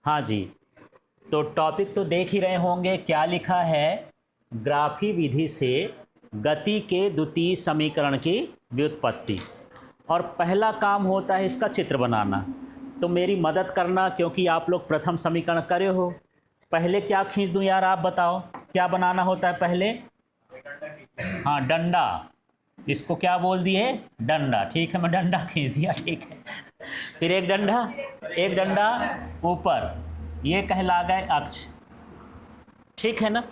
हाँ जी। तो टॉपिक तो देख ही रहे होंगे, क्या लिखा है। ग्राफी विधि से गति के द्वितीय समीकरण की व्युत्पत्ति। और पहला काम होता है इसका चित्र बनाना। तो मेरी मदद करना, क्योंकि आप लोग प्रथम समीकरण करे हो। पहले क्या खींच दूं यार, आप बताओ क्या बनाना होता है पहले। हाँ, डंडा। इसको क्या बोल दिए, डंडा। ठीक है, मैं डंडा खींच दिया। ठीक है, फिर एक डंडा, एक डंडा ऊपर, ये कहला गए अक्ष। ठीक है ना।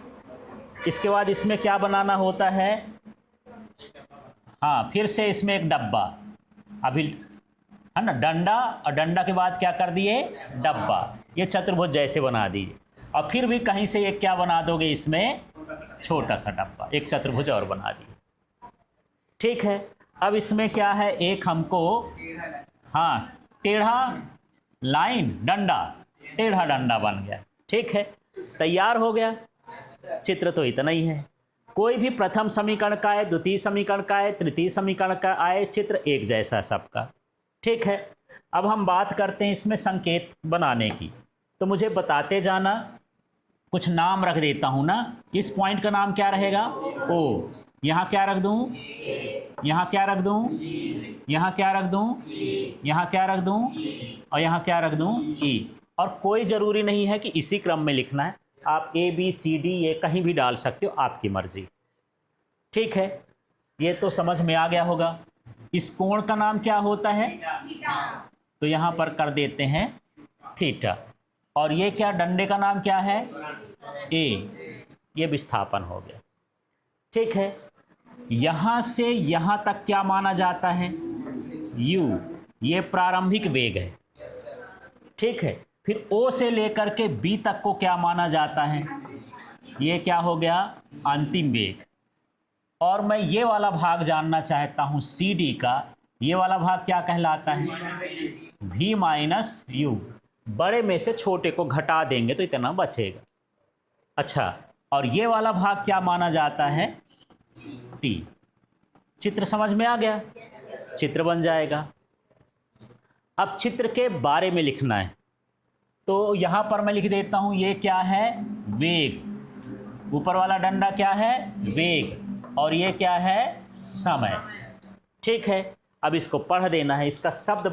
इसके बाद इसमें क्या बनाना होता है। हाँ, फिर से इसमें एक डब्बा। अभी है ना, डंडा और डंडा के बाद क्या कर दिए, डब्बा। ये चतुर्भुज जैसे बना दीजिए। और फिर भी कहीं से एक क्या बना दोगे इसमें, छोटा सा डब्बा, एक चतुर्भुज और बना दिए। ठीक है। अब इसमें क्या है, एक हमको, हाँ, टेढ़ा लाइन डंडा, टेढ़ा डंडा बन गया। ठीक है, तैयार हो गया। चित्र तो इतना ही है। कोई भी प्रथम समीकरण का है, द्वितीय समीकरण का है, तृतीय समीकरण का आए, चित्र एक जैसा सबका। ठीक है। अब हम बात करते हैं इसमें संकेत बनाने की। तो मुझे बताते जाना, कुछ नाम रख देता हूं ना। इस पॉइंट का नाम क्या रहेगा, ओ। यहाँ क्या रख दूं, यहाँ क्या रख दूं, यहाँ क्या रख दूं, यहाँ क्या रख दूं, और यहाँ क्या रख दूं, ई। और कोई ज़रूरी नहीं है कि इसी क्रम में लिखना है, आप ए बी सी डी ये कहीं भी डाल सकते हो, आपकी मर्जी। ठीक है, ये तो समझ में आ गया होगा। इस कोण का नाम क्या होता है, तो यहाँ पर कर देते हैं थीटा। और ये क्या, डंडे का नाम क्या है, ए। ये विस्थापन हो गया। ठीक है। यहाँ से यहाँ तक क्या माना जाता है, यू। ये प्रारंभिक वेग है। ठीक है। फिर ओ से लेकर के बी तक को क्या माना जाता है, ये क्या हो गया, अंतिम वेग। और मैं ये वाला भाग जानना चाहता हूँ सी डी का, ये वाला भाग क्या कहलाता है, v माइनस यू। बड़े में से छोटे को घटा देंगे तो इतना बचेगा। अच्छा, और ये वाला भाग क्या माना जाता है, t। चित्र समझ में आ गया, चित्र बन जाएगा। अब चित्र के बारे में लिखना है, तो यहां पर मैं लिख देता हूं, ये क्या है, वेग। ऊपर वाला डंडा क्या है, वेग, और ये क्या है, समय। ठीक है। अब इसको पढ़ देना है। इसका शब्द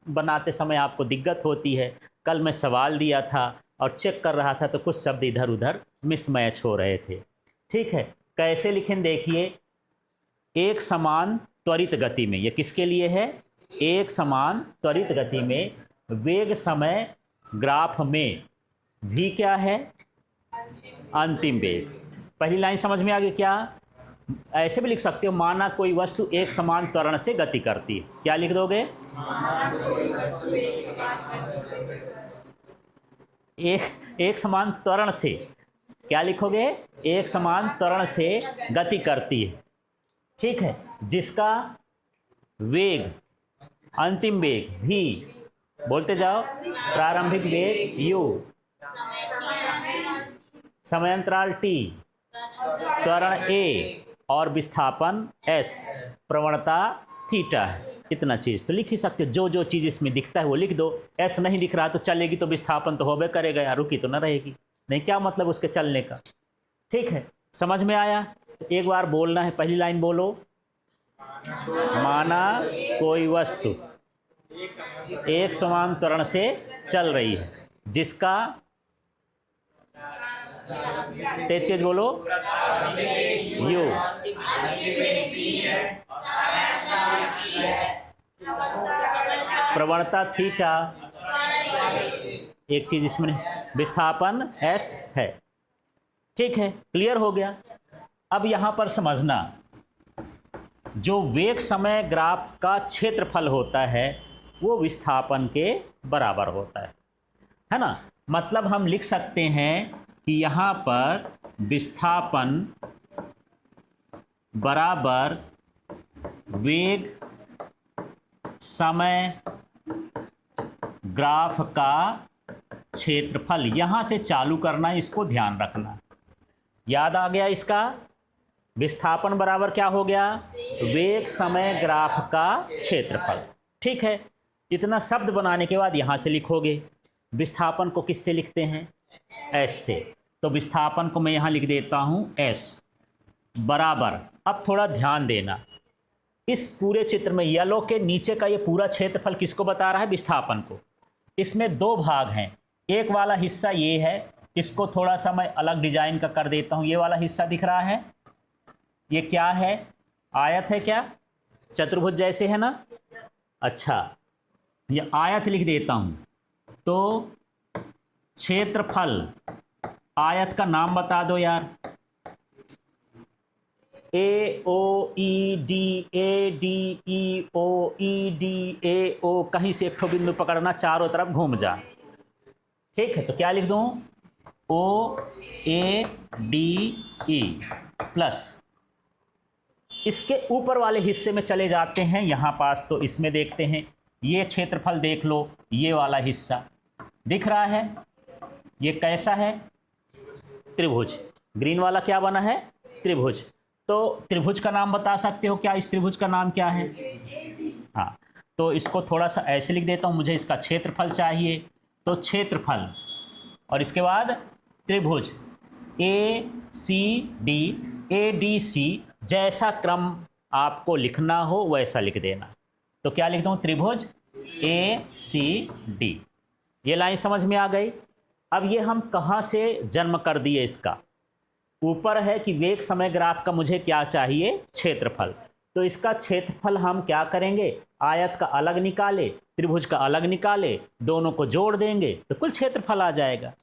बनाते समय आपको दिक्कत होती है। कल मैं सवाल दिया था और चेक कर रहा था, तो कुछ शब्द इधर उधर मिसमैच हो रहे थे। ठीक है, कैसे लिखें देखिए। एक समान त्वरित गति में, ये किसके लिए है, एक समान त्वरित गति में वेग समय ग्राफ में भी क्या है, अंतिम वेग। पहली लाइन समझ में आ गई क्या। ऐसे भी लिख सकते हो, माना कोई वस्तु एक समान त्वरण से गति करती है, क्या लिख दोगे, एक समान त्वरण से, क्या लिखोगे, एक समान त्वरण से गति करती है। ठीक है। जिसका वेग, अंतिम वेग भी, बोलते जाओ, प्रारंभिक वेग u, समयांतराल t, त्वरण a, और विस्थापन s, प्रवणता थीटा है। इतना चीज़ तो लिख ही सकते हो। जो जो चीज़ इसमें दिखता है वो लिख दो। s नहीं दिख रहा तो चलेगी, तो विस्थापन तो होबे करेगा यार, रुकी तो ना रहेगी। नहीं, क्या मतलब उसके चलने का। ठीक है, समझ में आया। एक बार बोलना है, पहली लाइन बोलो। माना कोई वस्तु एक समान त्वरण से चल रही है, जिसका, तेज बोलो, यू, प्रवणता थीटा, एक चीज इसमें विस्थापन एस है। ठीक है, क्लियर हो गया। अब यहां पर समझना, जो वेग समय ग्राफ का क्षेत्रफल होता है वो विस्थापन के बराबर होता है ना। मतलब हम लिख सकते हैं कि यहाँ पर विस्थापन बराबर वेग समय ग्राफ का क्षेत्रफल। यहाँ से चालू करना है, इसको ध्यान रखना। याद आ गया इसका। विस्थापन बराबर क्या हो गया, वेग समय ग्राफ का क्षेत्रफल। ठीक है, इतना शब्द बनाने के बाद यहाँ से लिखोगे विस्थापन को किससे लिखते हैं? एस से। तो विस्थापन को मैं यहाँ लिख देता हूँ एस बराबर। अब थोड़ा ध्यान देना, इस पूरे चित्र में येलो के नीचे का ये पूरा क्षेत्रफल किसको बता रहा है? विस्थापन को। इसमें दो भाग हैं, एक वाला हिस्सा ये है, इसको थोड़ा सा मैं अलग डिजाइन का कर देता हूँ। ये वाला हिस्सा दिख रहा है, ये क्या है? आयत है क्या? चतुर्भुज जैसे है ना? अच्छा, ये आयत लिख देता हूँ। तो क्षेत्रफल आयत का नाम बता दो यार। A O E D, A D E O, E D A O, कहीं से एक ठो बिंदु पकड़ना, चारों तरफ घूम जा। ठीक है, तो क्या लिख दूं? ओ ए डी ई प्लस, इसके ऊपर वाले हिस्से में चले जाते हैं यहाँ पास, तो इसमें देखते हैं, ये क्षेत्रफल देख लो, ये वाला हिस्सा दिख रहा है, ये कैसा है? त्रिभुज। ग्रीन वाला क्या बना है? त्रिभुज। तो त्रिभुज का नाम बता सकते हो क्या? इस त्रिभुज का नाम क्या है? हाँ, तो इसको थोड़ा सा ऐसे लिख देता हूँ, मुझे इसका क्षेत्रफल चाहिए। तो क्षेत्रफल और इसके बाद त्रिभुज ए C D, A D C, जैसा क्रम आपको लिखना हो वैसा लिख देना। तो क्या लिख दूँ? त्रिभुज ए सी डी। ये लाइन समझ में आ गई? अब ये हम कहाँ से जन्म कर दिए? इसका ऊपर है कि वेग समय ग्राफ का मुझे क्या चाहिए? क्षेत्रफल। तो इसका क्षेत्रफल हम क्या करेंगे? आयत का अलग निकाले, त्रिभुज का अलग निकाले, दोनों को जोड़ देंगे तो कुल क्षेत्रफल आ जाएगा।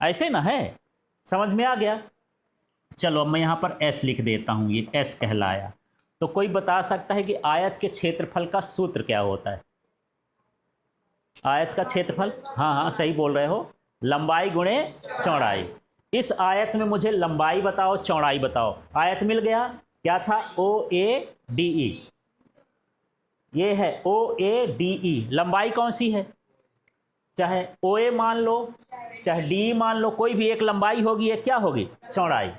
ऐसे ना है? समझ में आ गया? चलो अब मैं यहाँ पर एस लिख देता हूँ, ये एस कहलाया। तो कोई बता सकता है कि आयत के क्षेत्रफल का सूत्र क्या होता है? आयत का क्षेत्रफल, हाँ हाँ सही बोल रहे हो, लंबाई गुणे चौड़ाई। इस आयत में मुझे लंबाई बताओ, चौड़ाई बताओ। आयत मिल गया, क्या था? ओ ए डी ई, ये है ओ ए डी ई। लंबाई कौन सी है? चाहे ओ ए मान लो, चाहे डी ई मान लो, कोई भी एक लंबाई होगी, एक क्या होगी? चौड़ाई।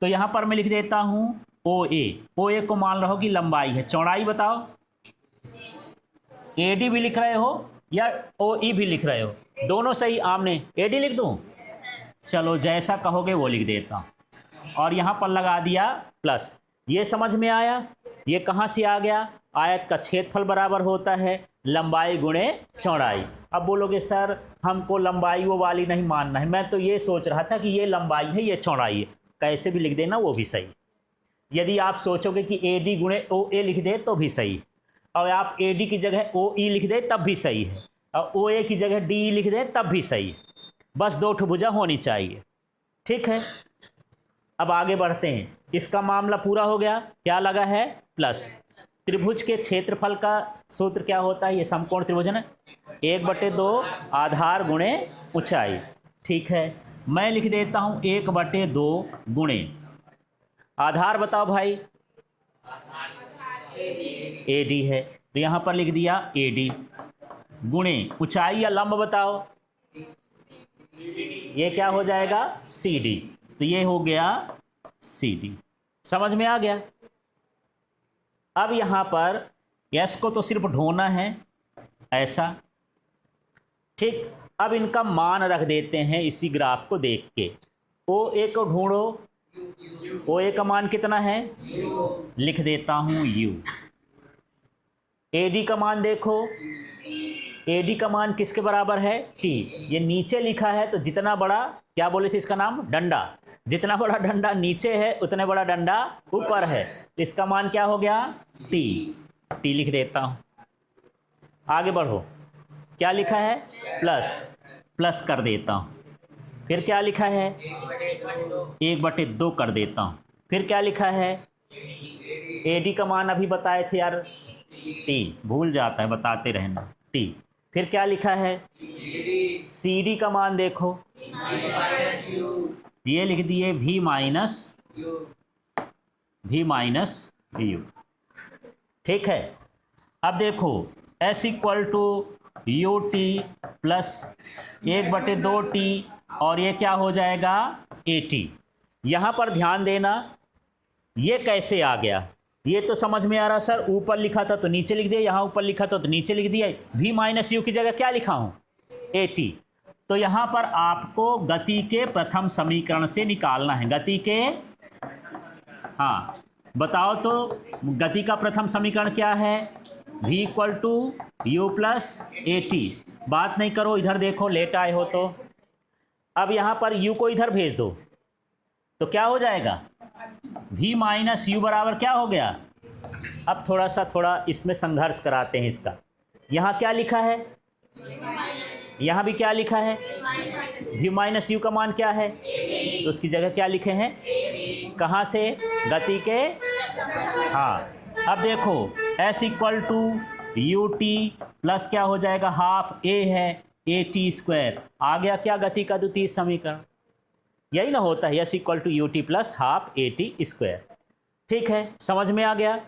तो यहाँ पर मैं लिख देता हूँ ओ ए। ओ ए को मान रहो कि लंबाई है। चौड़ाई बताओ। ए डी भी लिख रहे हो या ओ ई भी लिख रहे हो? दोनों सही, आमने। ए डी लिख दूँ? चलो जैसा कहोगे वो लिख देता हूँ। और यहाँ पर लगा दिया प्लस। ये समझ में आया? ये कहाँ से आ गया? आयत का क्षेत्रफल बराबर होता है लंबाई गुणे चौड़ाई। अब बोलोगे सर हमको लंबाई वो वाली नहीं मानना है, मैं तो ये सोच रहा था कि ये लंबाई है ये चौड़ाई है। कैसे भी लिख देना वो भी सही। यदि आप सोचोगे कि ए डी गुणे ओ ए लिख दे तो भी सही, और आप ए डी की जगह ओ ई लिख दे तब भी सही है, और ओ ए की जगह डी ई लिख दे तब भी सही है। बस दो ठो भुजा होनी चाहिए। ठीक है, अब आगे बढ़ते हैं। इसका मामला पूरा हो गया। क्या लगा है? प्लस। त्रिभुज के क्षेत्रफल का सूत्र क्या होता है? ये समकोण त्रिभुज है ना, 1/2 आधार गुणे ऊंचाई। ठीक है, मैं लिख देता हूँ 1/2 गुणे आधार बताओ भाई, ए डी है, तो यहाँ पर लिख दिया ए डी, गुणे ऊंचाई या लंब बताओ, ये क्या हो जाएगा? C D. तो ये हो गया सी डी। समझ में आ गया? अब यहाँ पर एस को तो सिर्फ ढूंढना है ऐसा। ठीक, अब इनका मान रख देते हैं इसी ग्राफ को देख के। ओ ए को ढूंढो, ओ ए का मान कितना है? लिख देता हूँ यू। ए डी का मान देखो, ए डी का मान किसके बराबर है? टी। ये नीचे लिखा है तो जितना बड़ा, क्या बोले थे इसका नाम? डंडा। जितना बड़ा डंडा नीचे है उतने बड़ा डंडा ऊपर है, इसका मान क्या हो गया? टी। टी लिख देता हूँ। आगे बढ़ो, क्या लिखा है? प्लस। प्लस कर देता हूँ। फिर क्या लिखा है? 1/2 कर देता हूँ। फिर क्या लिखा है? ए डी का मान अभी बताए थे यार, टी। भूल जाता है, बताते रहना, टी। फिर क्या लिखा है? सी डी का मान देखो, ये लिख दिए v माइनस यू। ठीक है, अब देखो s = you t plus 1/2 T, और ये क्या हो जाएगा? A T. यहाँ पर ध्यान देना, ये कैसे आ गया? ये तो समझ में आ रहा सर, ऊपर लिखा था तो नीचे लिख दिया, यहाँ ऊपर लिखा था तो नीचे लिख दिया। v - u की जगह क्या लिखा हूँ? A T. तो यहाँ पर आपको गति के प्रथम समीकरण से निकालना है। गति के, हाँ बताओ तो गति का प्रथम समीकरण क्या है? v equal to u plus a t. बात नहीं करो, इधर देखो, लेट आए हो तो। अब यहाँ पर u को इधर भेज दो तो क्या हो जाएगा? v माइनस यू बराबर क्या हो गया? अब थोड़ा इसमें संघर्ष कराते हैं इसका। यहाँ क्या लिखा है? यहाँ भी क्या लिखा है? v माइनस यू का मान क्या है? तो उसकी जगह क्या लिखे हैं? कहाँ से? गति के, हाँ। अब देखो s equal to u t plus क्या हो जाएगा? हाफ a है ए टी स्क्वायर। आ गया क्या गति का द्वितीय समीकरण? यही ना होता है, s equal to u t plus half a t square. ठीक है, समझ में आ गया?